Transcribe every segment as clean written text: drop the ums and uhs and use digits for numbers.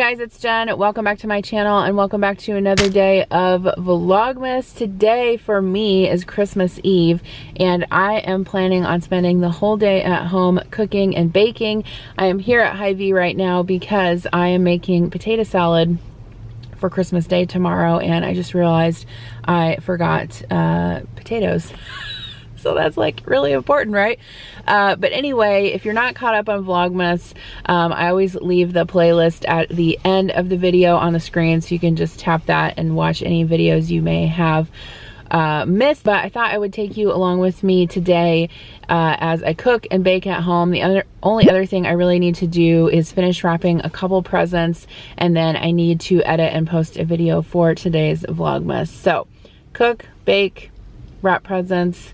guys, it's Jen. Welcome back to my channel and welcome back to another day of Vlogmas. Today for me is Christmas Eve and I am planning on spending the whole day at home cooking and baking. I am here at Hy-Vee right now because I am making potato salad for Christmas Day tomorrow and I just realized I forgot potatoes. So that's like really important, right? But anyway, if you're not caught up on Vlogmas, I always leave the playlist at the end of the video on the screen so you can just tap that and watch any videos you may have missed. But I thought I would take you along with me today as I cook and bake at home. The only other thing I really need to do is finish wrapping a couple presents, and then I need to edit and post a video for today's Vlogmas. So cook, bake, wrap presents,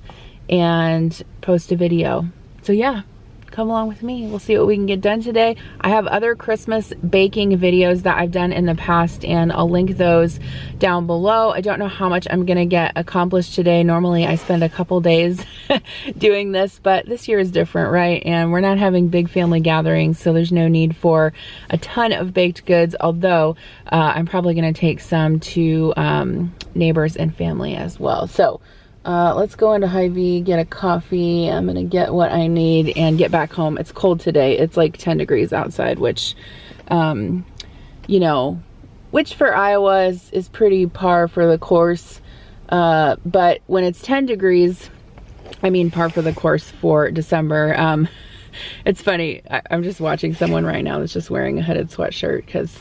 and post a video. So yeah, come along with me. We'll see what we can get done today. I have other Christmas baking videos that I've done in the past and I'll link those down below. I don't know how much I'm gonna get accomplished today. Normally I spend a couple days doing this, but this year is different, right? And we're not having big family gatherings, so there's no need for a ton of baked goods, although I'm probably gonna take some to neighbors and family as well. So let's go into Hy-Vee, get a coffee. I'm gonna get what I need and get back home. It's cold today. It's like 10 degrees outside, which, you know, which for Iowa is pretty par for the course. But when it's 10 degrees, I mean par for the course for December. It's funny. I'm just watching someone right now that's just wearing a hooded sweatshirt because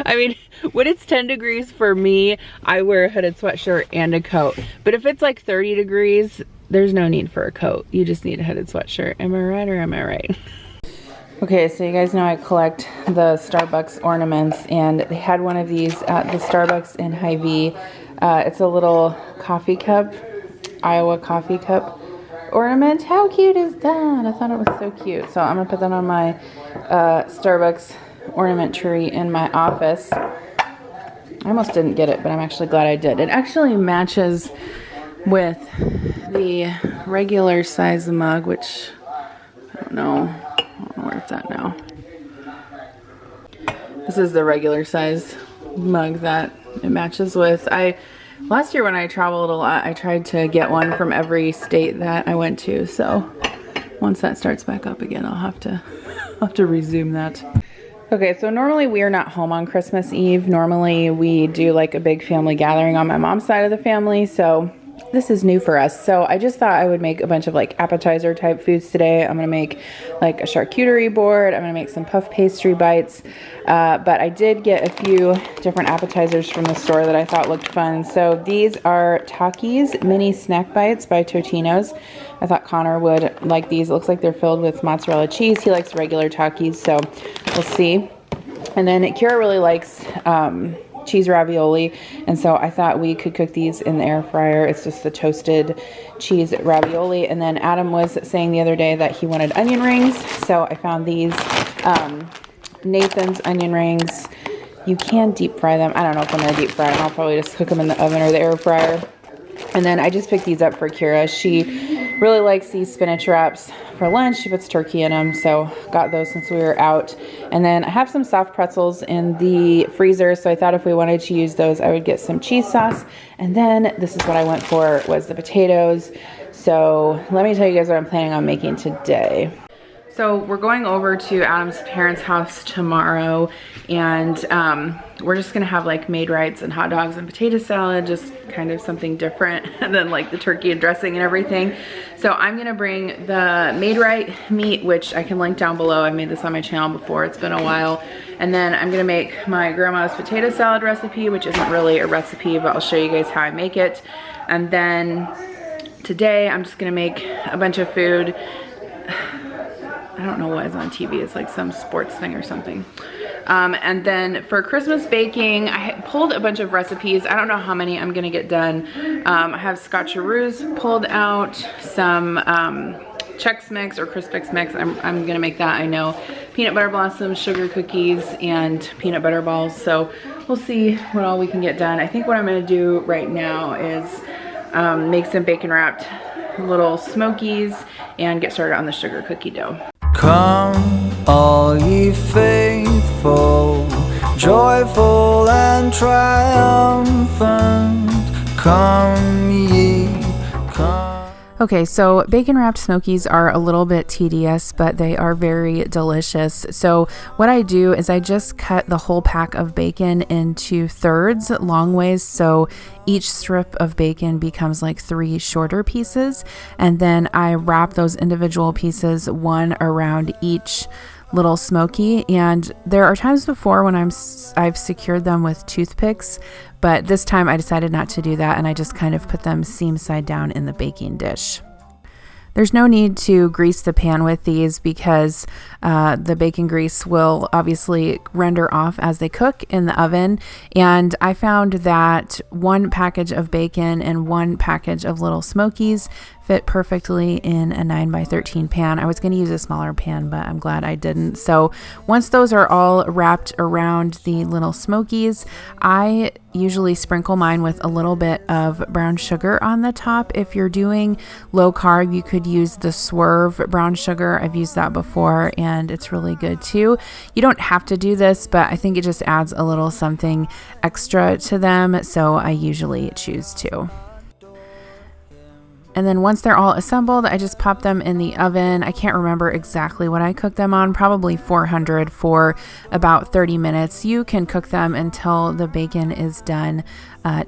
I mean, when it's 10 degrees for me, I wear a hooded sweatshirt and a coat. But if it's like 30 degrees, there's no need for a coat. You just need a hooded sweatshirt. Am I right or am I right? Okay, so you guys know I collect the Starbucks ornaments, and they had one of these at the Starbucks in Hy-Vee. It's a little coffee cup, Iowa coffee cup ornament. How cute is that? I thought it was so cute. So I'm gonna put that on my Starbucks ornament tree in my office. I almost didn't get it, but I'm actually glad I did. It actually matches with the regular size mug, which I don't know where it's at now. This is the regular size mug that it matches with. Last year when I traveled a lot, I tried to get one from every state that I went to. So once that starts back up again, I'll have to resume that. Okay, so normally we are not home on Christmas Eve. Normally we do like a big family gathering on my mom's side of the family, so this is new for us. So I just thought I would make a bunch of like appetizer type foods today. I'm gonna make like a charcuterie board. I'm gonna make some puff pastry bites. But I did get a few different appetizers from the store that I thought looked fun. So these are Takis mini snack bites by Totino's. I thought Connor would like these. It looks like they're filled with mozzarella cheese. He likes regular Takis, so we'll see. And then Kira really likes cheese ravioli, and so I thought we could cook these in the air fryer. It's just the toasted cheese ravioli. And then Adam was saying the other day that he wanted onion rings, so I found these Nathan's onion rings. You can deep fry them. I don't know if I'm gonna deep fry them. I'll probably just cook them in the oven or the air fryer. And then I just picked these up for Kira. She really likes these spinach wraps for lunch. She puts turkey in them, so got those since we were out. And then I have some soft pretzels in the freezer, so I thought if we wanted to use those, I would get some cheese sauce. And then this is what I went for, was the potatoes. So let me tell you guys what I'm planning on making today. So we're going over to Adam's parents' house tomorrow, and we're just gonna have like Maid-Rites and hot dogs and potato salad, just kind of something different than like the turkey and dressing and everything. So I'm gonna bring the Maid-Rite meat, which I can link down below. I've made this on my channel before, it's been a while. And then I'm gonna make my grandma's potato salad recipe, which isn't really a recipe, but I'll show you guys how I make it. And then today I'm just gonna make a bunch of food. I don't know what is on TV. It's like some sports thing or something. And then for Christmas baking, I pulled a bunch of recipes. I don't know how many I'm gonna get done. I have scotcheroos pulled out, some Chex mix or Crispix mix. I'm gonna make that, I know. Peanut butter blossoms, sugar cookies, and peanut butter balls. So we'll see what all we can get done. I think what I'm gonna do right now is make some bacon wrapped little Smokies and get started on the sugar cookie dough. Come, all ye faithful beautiful, joyful and triumphant. Come ye, come. Okay, so bacon wrapped Smokies are a little bit tedious, but they are very delicious. So what I do is I just cut the whole pack of bacon into thirds, long ways, so each strip of bacon becomes like 3 shorter pieces, and then I wrap those individual pieces one around each little Smoky. And there are times before when I've secured them with toothpicks, but this time I decided not to do that, and I just kind of put them seam side down in the baking dish. There's no need to grease the pan with these because the bacon grease will obviously render off as they cook in the oven. And I found that 1 package of bacon and 1 package of little Smokies fit perfectly in a 9x13 pan. I was going to use a smaller pan, but I'm glad I didn't. So once those are all wrapped around the little Smokies, I usually sprinkle mine with a little bit of brown sugar on the top. If you're doing low carb, you could use the Swerve brown sugar. I've used that before and it's really good too. You don't have to do this, but I think it just adds a little something extra to them, so I usually choose to. And then once they're all assembled, I just pop them in the oven. I can't remember exactly what I cooked them on, probably 400 for about 30 minutes. You can cook them until the bacon is done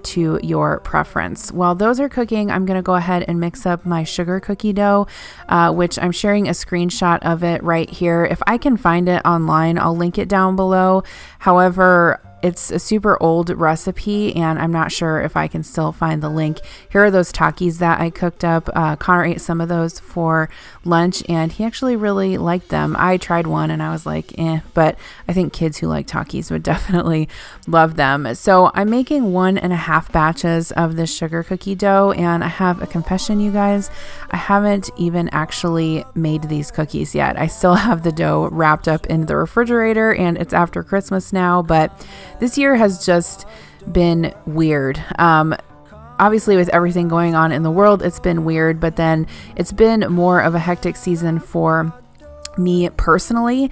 to your preference. While those are cooking, I'm going to go ahead and mix up my sugar cookie dough, which I'm sharing a screenshot of it right here. If I can find it online, I'll link it down below. However, it's a super old recipe and I'm not sure if I can still find the link. Here are those Takis that I cooked up. Connor ate some of those for lunch and he actually really liked them. I tried one and I was like, but I think kids who like Takis would definitely love them. So I'm making 1.5 batches of this sugar cookie dough, and I have a confession, you guys. I haven't even actually made these cookies yet. I still have the dough wrapped up in the refrigerator and it's after Christmas now, but this year has just been weird. Obviously with everything going on in the world, it's been weird, but then it's been more of a hectic season for me personally,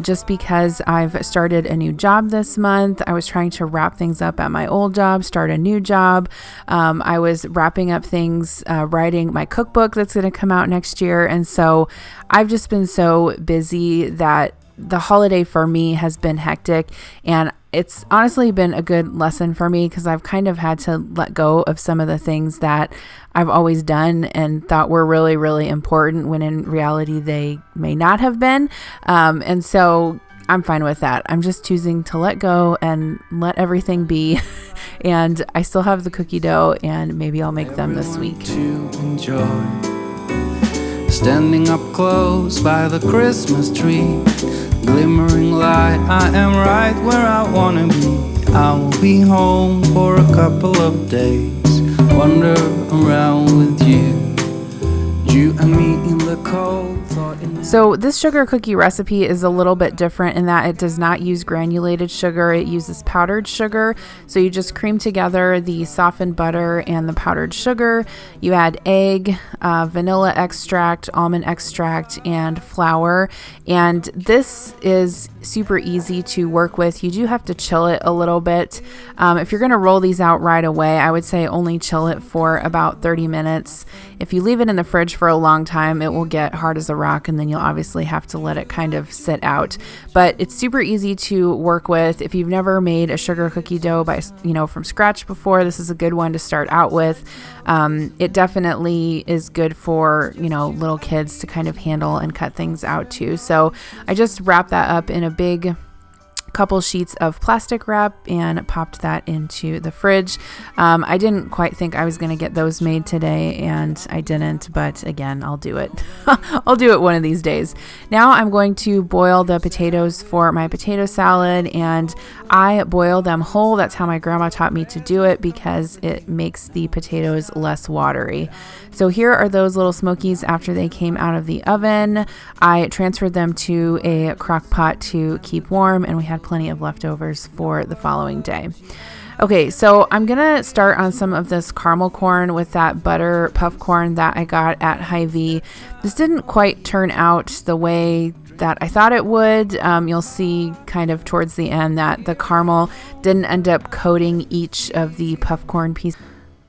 just because I've started a new job this month. I was trying to wrap things up at my old job, start a new job. I was wrapping up things, writing my cookbook that's going to come out next year. And so I've just been so busy that the holiday for me has been hectic, and it's honestly been a good lesson for me because I've kind of had to let go of some of the things that I've always done and thought were really, really important when in reality they may not have been. And so I'm fine with that. I'm just choosing to let go and let everything be. And I still have the cookie dough and maybe I'll make them this week. To enjoy standing up close by the Christmas tree, glimmering light, I am right where I wanna be. I will be home for a couple of days, wander around with you and me in the cold. So this sugar cookie recipe is a little bit different in that it does not use granulated sugar. It uses powdered sugar. So you just cream together the softened butter and the powdered sugar. You add egg, vanilla extract, almond extract, and flour. And this is super easy to work with. You do have to chill it a little bit. If you're going to roll these out right away, I would say only chill it for about 30 minutes. If you leave it in the fridge for a long time, it will get hard as a rock, and then you'll obviously have to let it kind of sit out. But it's super easy to work with. If you've never made a sugar cookie dough from scratch before, this is a good one to start out with. It definitely is good for, little kids to kind of handle and cut things out too. So I just wrap that up in a big couple sheets of plastic wrap and popped that into the fridge. I didn't quite think I was going to get those made today, and I didn't, but again, I'll do it. I'll do it one of these days. Now I'm going to boil the potatoes for my potato salad, and I boil them whole. That's how my grandma taught me to do it because it makes the potatoes less watery. So here are those little Smokies after they came out of the oven. I transferred them to a crock pot to keep warm, and we had plenty of leftovers for the following day. Okay, so I'm gonna start on some of this caramel corn with that butter puff corn that I got at Hy-Vee. This didn't quite turn out the way that I thought it would. You'll see kind of towards the end that the caramel didn't end up coating each of the puffcorn pieces,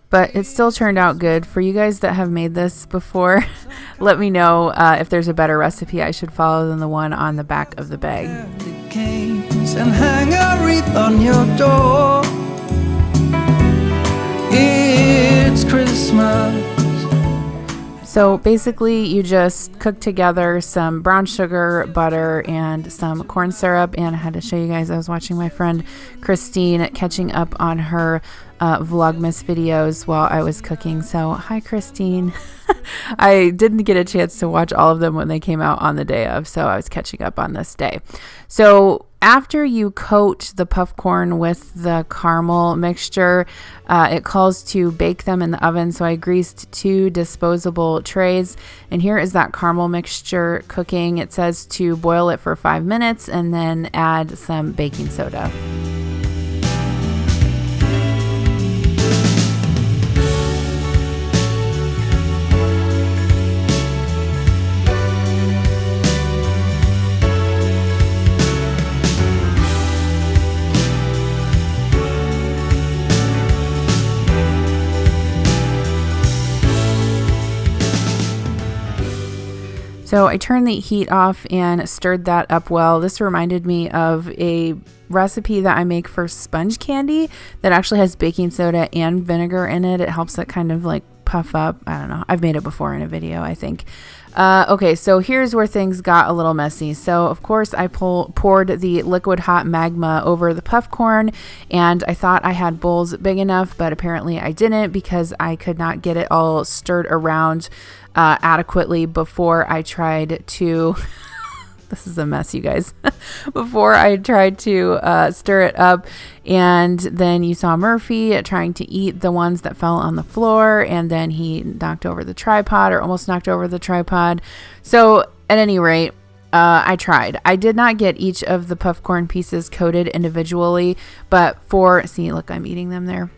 but it still turned out good. For you guys that have made this before, let me know if there's a better recipe I should follow than the one on the back of the bag. And hang a wreath on your door. It's Christmas. So basically you just cook together some brown sugar, butter, and some corn syrup. And I had to show you guys, I was watching my friend Christine catching up on her Vlogmas videos while I was cooking. So hi Christine. I didn't get a chance to watch all of them when they came out on the day of, so I was catching up on this day. So after you coat the puffcorn with the caramel mixture, it calls to bake them in the oven. So I greased 2 disposable trays, and here is that caramel mixture cooking. It says to boil it for 5 minutes and then add some baking soda. So I turned the heat off and stirred that up well. This reminded me of a recipe that I make for sponge candy that actually has baking soda and vinegar in it. It helps it kind of like puff up. I don't know. I've made it before in a video, I think. Okay, so here's where things got a little messy. So of course I poured the liquid hot magma over the puffcorn, and I thought I had bowls big enough, but apparently I didn't, because I could not get it all stirred around adequately before I tried to this is a mess, you guys. Before I tried to stir it up, and then you saw Murphy trying to eat the ones that fell on the floor, and then he knocked over the tripod, or almost knocked over the tripod. So at any rate, I tried. I did not get each of the puffcorn pieces coated individually, but see, look, I'm eating them there.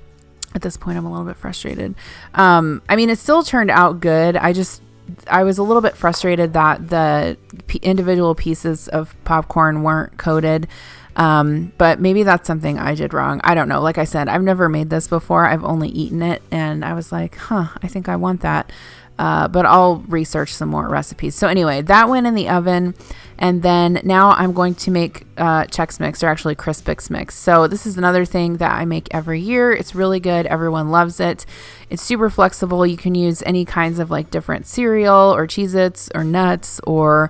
At this point, I'm a little bit frustrated. I mean, it still turned out good. I was a little bit frustrated that the individual pieces of popcorn weren't coated. But maybe that's something I did wrong. I don't know. Like I said, I've never made this before. I've only eaten it, and I was like, I think I want that. But I'll research some more recipes. So anyway, that went in the oven. And then now I'm going to make Chex Mix, or actually Crispix Mix. So this is another thing that I make every year. It's really good. Everyone loves it. It's super flexible. You can use any kinds of like different cereal or Cheezits or nuts or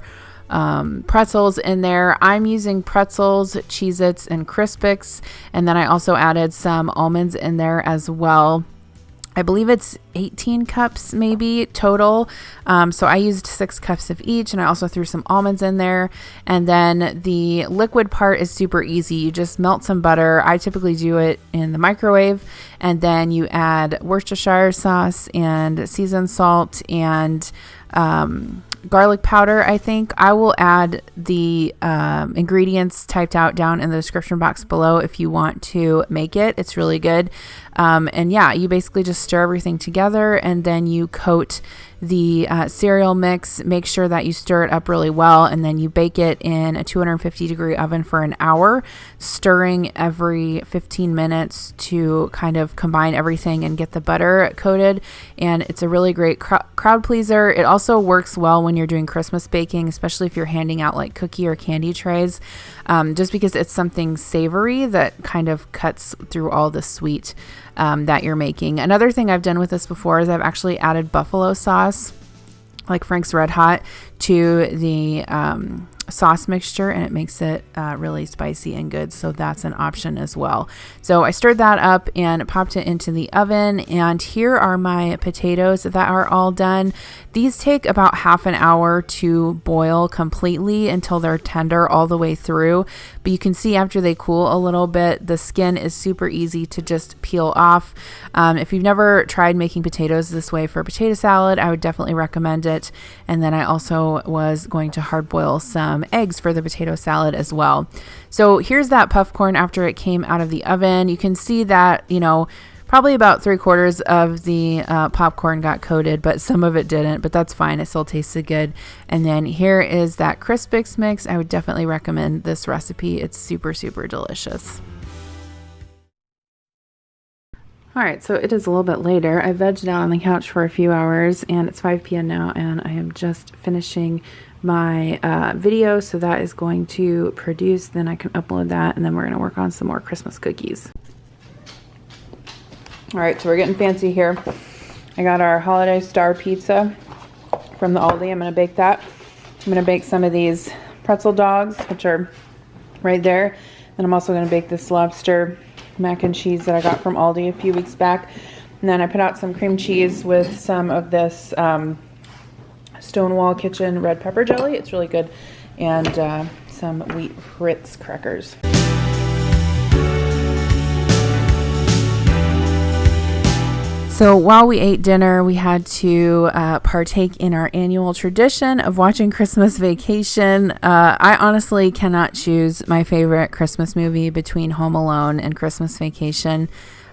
pretzels in there. I'm using pretzels, Cheezits, and Crispix. And then I also added some almonds in there as well. I believe it's 18 cups maybe total. So I used 6 cups of each, and I also threw some almonds in there. And then the liquid part is super easy. You just melt some butter. I typically do it in the microwave, and then you add Worcestershire sauce and seasoned salt and garlic powder. I think I will add the ingredients typed out down in the description box below if you want to make it. It's really good. And yeah, you basically just stir everything together, and then you coat the cereal mix. Make sure that you stir it up really well, and then you bake it in a 250-degree oven for an hour, stirring every 15 minutes to kind of combine everything and get the butter coated. And it's a really great crowd pleaser. It also works well when you're doing Christmas baking, especially if you're handing out like cookie or candy trays, just because it's something savory that kind of cuts through all the sweet that you're making. Another thing I've done with this before is I've actually added buffalo sauce, like Frank's Red Hot, to the sauce mixture, and it makes it really spicy and good. So that's an option as well. So I stirred that up and popped it into the oven, and here are my potatoes that are all done. These take about half an hour to boil completely until they're tender all the way through, but you can see after they cool a little bit, the skin is super easy to just peel off. If you've never tried making potatoes this way for potato salad, I would definitely recommend it. And then I also was going to hard boil some eggs for the potato salad as well. So here's that puffcorn after it came out of the oven. You can see that, Probably about 3/4 of the popcorn got coated, but some of it didn't, but that's fine. It still tasted good. And then here is that Crispix mix. I would definitely recommend this recipe. It's super, super delicious. All right, so it is a little bit later. I vegged out on the couch for a few hours and it's 5 p.m. now, and I am just finishing my video, so that is going to produce, then I can upload that, and then we're going to work on some more Christmas cookies. All right, so we're getting fancy here. I got our holiday star pizza from the Aldi. I'm going to bake that. I'm going to bake some of these pretzel dogs, which are right there. Then I'm also going to bake this lobster mac and cheese that I got from Aldi a few weeks back. And then I put out some cream cheese with some of this Stonewall Kitchen red pepper jelly. It's really good. And some wheat Ritz crackers. So while we ate dinner, we had to partake in our annual tradition of watching Christmas Vacation. I honestly cannot choose my favorite Christmas movie between Home Alone and Christmas Vacation.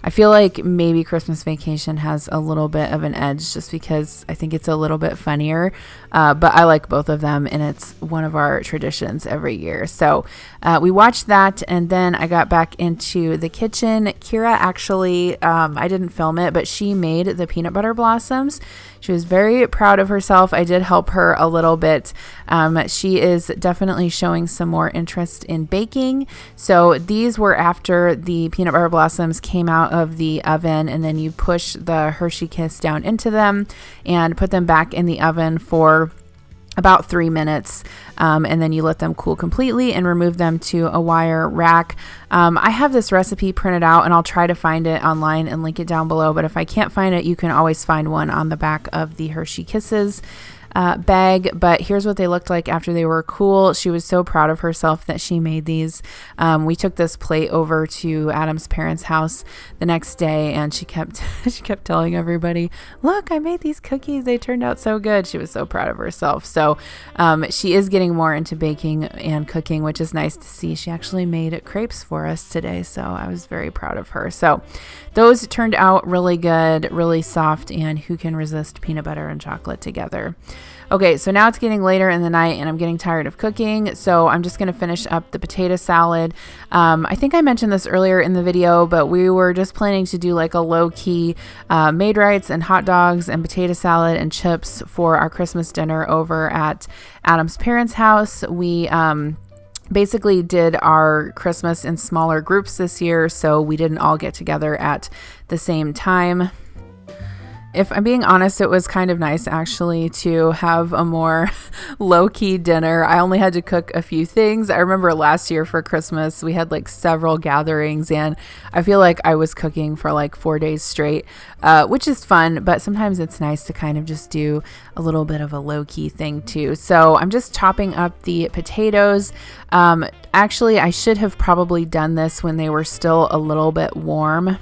I feel like maybe Christmas Vacation has a little bit of an edge just because I think it's a little bit funnier, but I like both of them, and it's one of our traditions every year. So we watched that, and then I got back into the kitchen. Kira actually, I didn't film it, but she made the peanut butter blossoms. She was very proud of herself. I did help her a little bit. She is definitely showing some more interest in baking. So these were after the peanut butter blossoms came out of the oven, and then you push the Hershey Kiss down into them and put them back in the oven for about 3 minutes, and then you let them cool completely and remove them to a wire rack. I have this recipe printed out, and I'll try to find it online and link it down below, but if I can't find it, you can always find one on the back of the Hershey Kisses bag. But here's what they looked like after they were cool. She was so proud of herself that she made these. We took this plate over to Adam's parents' house the next day, and she kept telling everybody, look, I made these cookies, they turned out so good. She was so proud of herself. So she is getting more into baking and cooking, which is nice to see. She actually made crepes for us today, so I was very proud of her. So those turned out really good, really soft, and who can resist peanut butter and chocolate together? Okay, so now it's getting later in the night and I'm getting tired of cooking, so I'm just going to finish up the potato salad. I think I mentioned this earlier in the video, but we were just planning to do like a low-key Maid-Rites and hot dogs and potato salad and chips for our Christmas dinner over at Adam's parents' house. We basically did our Christmas in smaller groups this year, so we didn't all get together at the same time. If I'm being honest, it was kind of nice actually to have a more low-key dinner. I only had to cook a few things. I remember last year for Christmas, we had like several gatherings, and I feel like I was cooking for like 4 days straight, which is fun, but sometimes it's nice to kind of just do a little bit of a low-key thing too. So I'm just chopping up the potatoes. Actually, I should have probably done this when they were still a little bit warm,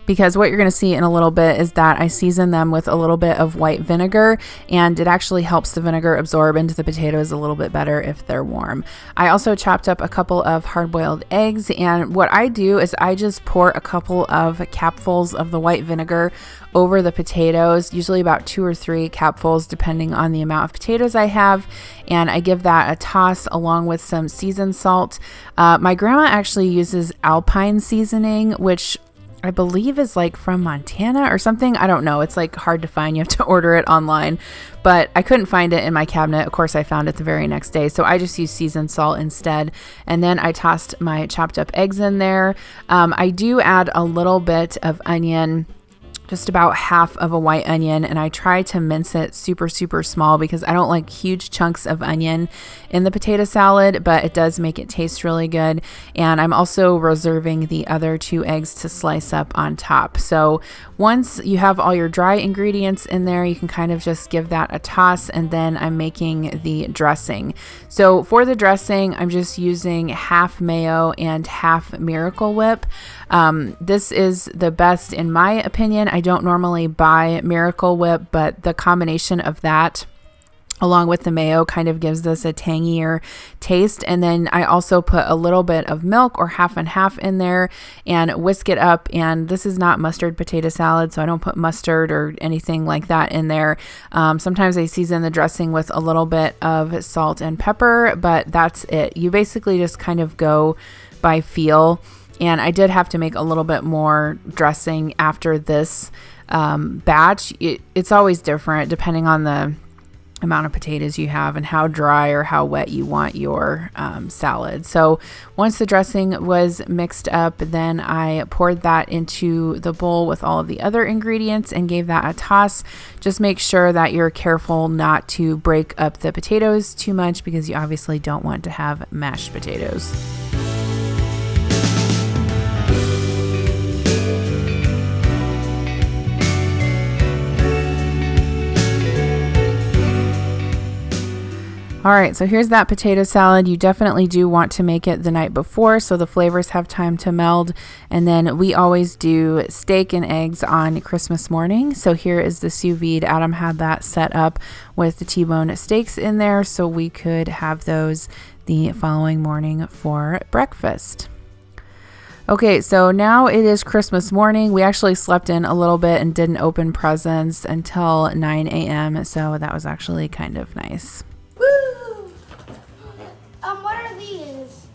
because what you're going to see in a little bit is that I season them with a little bit of white vinegar, and it actually helps the vinegar absorb into the potatoes a little bit better if they're warm. I also chopped up a couple of hard-boiled eggs, and what I do is I just pour a couple of capfuls of the white vinegar over the potatoes, usually about 2 or 3 capfuls depending on the amount of potatoes I have, and I give that a toss along with some seasoned salt. My grandma actually uses Alpine seasoning, which I believe is like from Montana or something. I don't know. It's like hard to find. You have to order it online, but I couldn't find it in my cabinet. Of course, I found it the very next day, so I just used seasoned salt instead. And then I tossed my chopped up eggs in there. I do add a little bit of onion, just about half of a white onion, and I try to mince it super, super small because I don't like huge chunks of onion in the potato salad, but it does make it taste really good. And I'm also reserving the other 2 eggs to slice up on top. So once you have all your dry ingredients in there, you can kind of just give that a toss, and then I'm making the dressing. So for the dressing, I'm just using half mayo and half Miracle Whip. This is the best in my opinion. I don't normally buy Miracle Whip, but the combination of that along with the mayo, kind of gives this a tangier taste. And then I also put a little bit of milk, or half and half, in there and whisk it up. And this is not mustard potato salad, so I don't put mustard or anything like that in there. Sometimes I season the dressing with a little bit of salt and pepper, but that's it. You basically just kind of go by feel. And I did have to make a little bit more dressing after this batch. It's always different depending on the amount of potatoes you have and how dry or how wet you want your salad. So once the dressing was mixed up, then I poured that into the bowl with all of the other ingredients and gave that a toss. Just make sure that you're careful not to break up the potatoes too much, because you obviously don't want to have mashed potatoes. All right, so here's that potato salad. You definitely do want to make it the night before so the flavors have time to meld. And then we always do steak and eggs on Christmas morning. So here is the sous vide. Adam had that set up with the T-bone steaks in there so we could have those the following morning for breakfast. Okay, so now it is Christmas morning. We actually slept in a little bit and didn't open presents until 9 a.m. So that was actually kind of nice. What are these?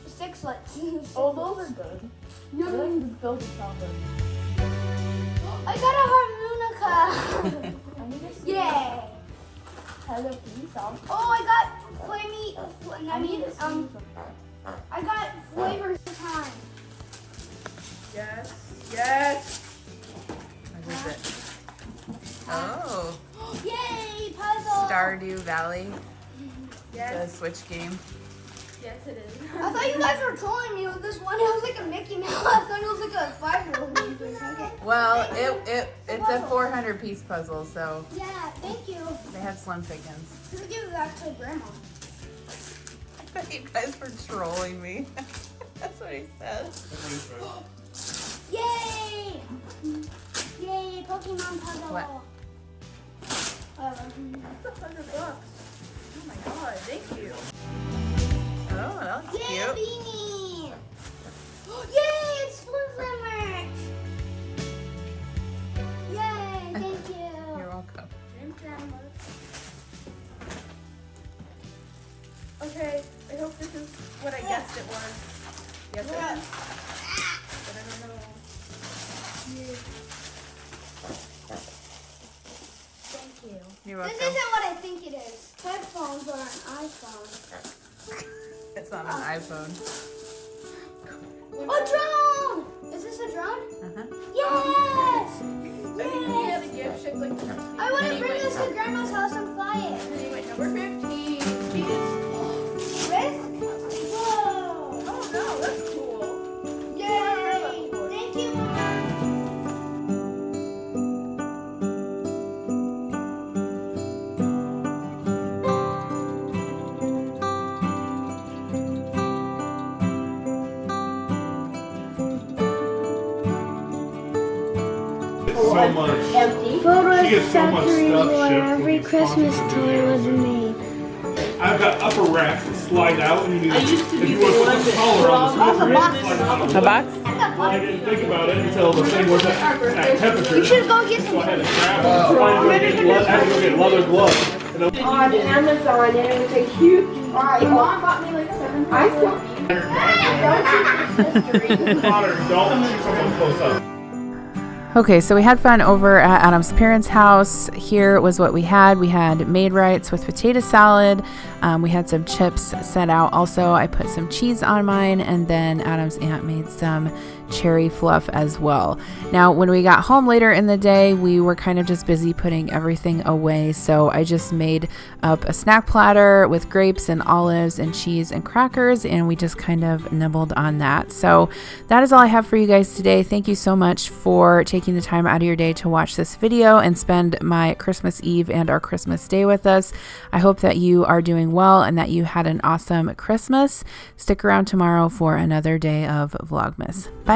Sixlets. Oh, those are good. You don't need to build a chocolate. I got a harmonica. Yay. Hello, please. Oh, I got I got flavor time. Yes. What is it? Oh, Yay, puzzle. Stardew Valley. Yes. The Switch game. Yes, it is. I thought you guys were trolling me with this one. It was like a Mickey Mouse. I thought it was like a 5-year-old game or something. Well, it's a 400-piece puzzle, so Yeah, thank you. they had slim pickings. Can we give it back to Grandma? I thought you guys were trolling me. That's what he said. Yay! Yay, Pokemon puzzle. What? That's $100. Oh my god, thank you. Oh, that looks Yay, cute. beanie! Yay, it's Flim Flam merch! Yay, thank you. You're welcome. Okay, I hope this is what I guessed it was. Yes, Yeah. it is. But I don't know. Thank you. You're This welcome. isn't what I think it is. Headphones or an iPhone. It's not an iPhone. A drone! Is this a drone? Uh-huh. Yes! I think we had a gift shaped like this. I want to bring this to Grandma's house and fly it. Anyway, number 15. Cheese. Risk? Whoa! Oh no, that's cool. Yay! Thank you, Mom. So much. She gets so much stuff shipped every with Christmas responsibility toy and was everything. made. I've got upper racks that slide out, and you I used to if be you the want one to put the that collar on the brought smoker, you have to box. slide it out. A box? Well, I didn't think about it until the thing was at temperature. You should go get So I had some. to grab it. I had to go get leather gloves. And on Amazon, and it was a huge buy. Mom bought me like 7 I still Connor, don't shoot someone close up. Okay, so we had fun over at Adam's parents' house. Here was what we had. We had made rights with potato salad. We had some chips set out. Also, I put some cheese on mine, and then Adam's aunt made some cherry fluff as well. Now, when we got home later in the day, we were kind of just busy putting everything away. So I just made up a snack platter with grapes and olives and cheese and crackers, and we just kind of nibbled on that. So that is all I have for you guys today. Thank you so much for taking the time out of your day to watch this video and spend my Christmas Eve and our Christmas Day with us. I hope that you are doing well and that you had an awesome Christmas. Stick around tomorrow for another day of Vlogmas. Bye.